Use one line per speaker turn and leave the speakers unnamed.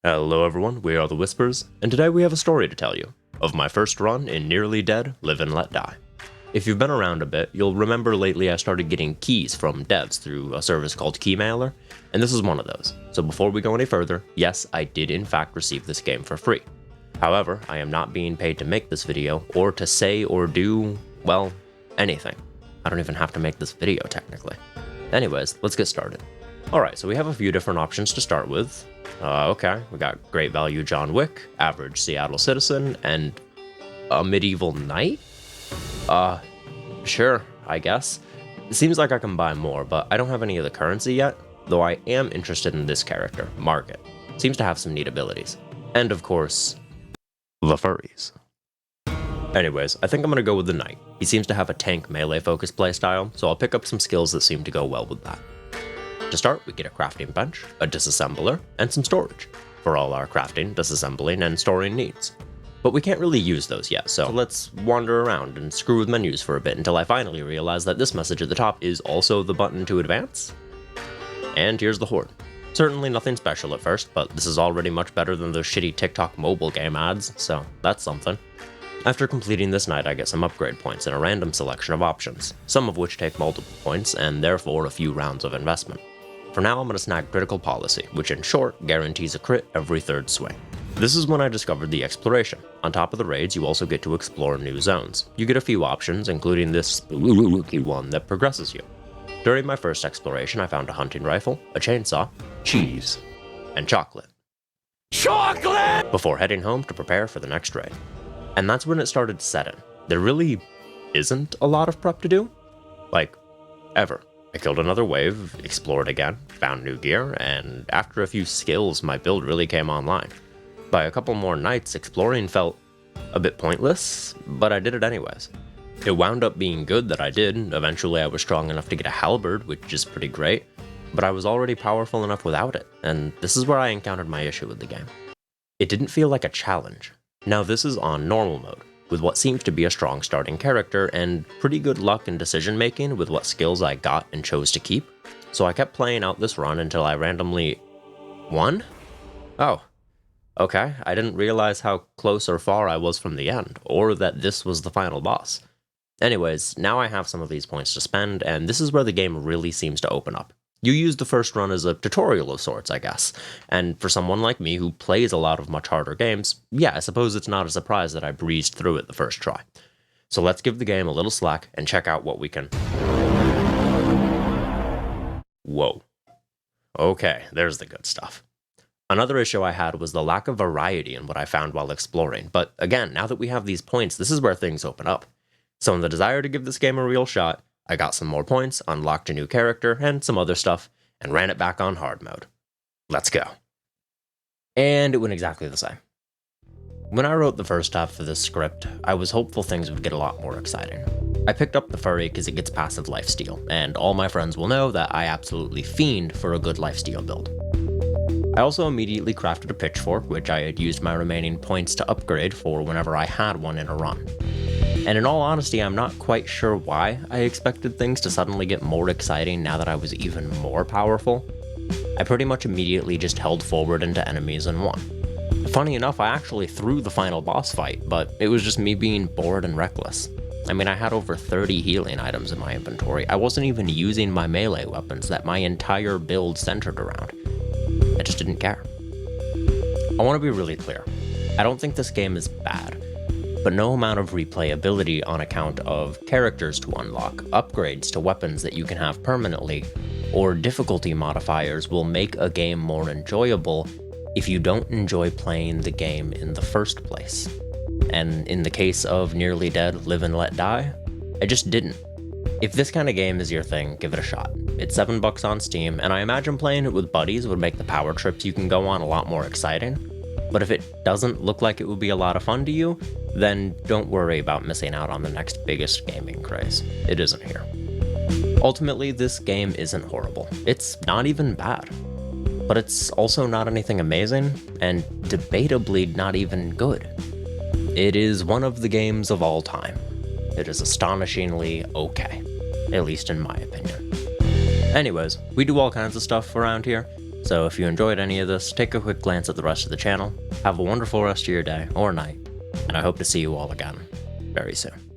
Hello everyone, we are the Whispers, and today we have a story to tell you of my first run in Nearly Dead, Live and Let Die. If you've been around a bit, you'll remember lately I started getting keys from devs through a service called Keymailer, and this is one of those. So before we go any further, yes, I did in fact receive this game for free. However, I am not being paid to make this video, or to say or do, well, anything. I don't even have to make this video technically. Anyways, let's get started. Alright, so we have a few different options to start with. Okay, we got great value John Wick, average Seattle citizen, and a medieval knight? Sure, I guess. It seems like I can buy more, but I don't have any of the currency yet, though I am interested in this character, Margaret. Seems to have some neat abilities. And of course, the furries. Anyways, I think I'm gonna go with the knight. He seems to have a tank melee focused playstyle, so I'll pick up some skills that seem to go well with that. To start, we get a crafting bench, a disassembler, and some storage, for all our crafting, disassembling, and storing needs. But we can't really use those yet, so let's wander around and screw with menus for a bit until I finally realize that this message at the top is also the button to advance. And here's the horde. Certainly nothing special at first, but this is already much better than those shitty TikTok mobile game ads, so that's something. After completing this night, I get some upgrade points in a random selection of options, some of which take multiple points and therefore a few rounds of investment. For now, I'm going to snag Critical Policy, which in short, guarantees a crit every third swing. This is when I discovered the exploration. On top of the raids, you also get to explore new zones. You get a few options, including this one that progresses you. During my first exploration, I found a hunting rifle, a chainsaw, cheese, and chocolate. Chocolate! Before heading home to prepare for the next raid. And that's when it started to set in. There really isn't a lot of prep to do. Like, ever. I killed another wave, explored again, found new gear, and after a few skills, my build really came online. By a couple more nights, exploring felt a bit pointless, but I did it anyways. It wound up being good that I did. Eventually I was strong enough to get a halberd, which is pretty great, but I was already powerful enough without it, and this is where I encountered my issue with the game. It didn't feel like a challenge. Now this is on normal mode, with what seems to be a strong starting character and pretty good luck and decision making with what skills I got and chose to keep, so I kept playing out this run until I randomly won? Oh, okay, I didn't realize how close or far I was from the end, or that this was the final boss. Anyways, now I have some of these points to spend, and this is where the game really seems to open up. You use the first run as a tutorial of sorts, I guess, and for someone like me who plays a lot of much harder games, yeah, I suppose it's not a surprise that I breezed through it the first try. So let's give the game a little slack and check out what we can... Whoa. Okay, there's the good stuff. Another issue I had was the lack of variety in what I found while exploring, but again, now that we have these points, this is where things open up. So in the desire to give this game a real shot, I got some more points, unlocked a new character, and some other stuff, and ran it back on hard mode. Let's go. And it went exactly the same. When I wrote the first half of this script, I was hopeful things would get a lot more exciting. I picked up the furry because it gets passive lifesteal, and all my friends will know that I absolutely fiend for a good lifesteal build. I also immediately crafted a pitchfork, which I had used my remaining points to upgrade for whenever I had one in a run. And in all honesty, I'm not quite sure why I expected things to suddenly get more exciting now that I was even more powerful. I pretty much immediately just held forward into enemies and won. Funny enough, I actually threw the final boss fight, but it was just me being bored and reckless. I mean, I had over 30 healing items in my inventory. I wasn't even using my melee weapons that my entire build centered around. I just didn't care. I want to be really clear. I don't think this game is bad. But no amount of replayability on account of characters to unlock, upgrades to weapons that you can have permanently, or difficulty modifiers will make a game more enjoyable if you don't enjoy playing the game in the first place. And in the case of Nearly Dead, Live and Let Die, I just didn't. If this kind of game is your thing, give it a shot. It's $7 on Steam, and I imagine playing it with buddies would make the power trips you can go on a lot more exciting. But if it doesn't look like it would be a lot of fun to you, then don't worry about missing out on the next biggest gaming craze. It isn't here. Ultimately, this game isn't horrible. It's not even bad. But it's also not anything amazing, and debatably not even good. It is one of the games of all time. It is astonishingly okay, at least in my opinion. Anyways, we do all kinds of stuff around here. So if you enjoyed any of this, take a quick glance at the rest of the channel, have a wonderful rest of your day or night, and I hope to see you all again very soon.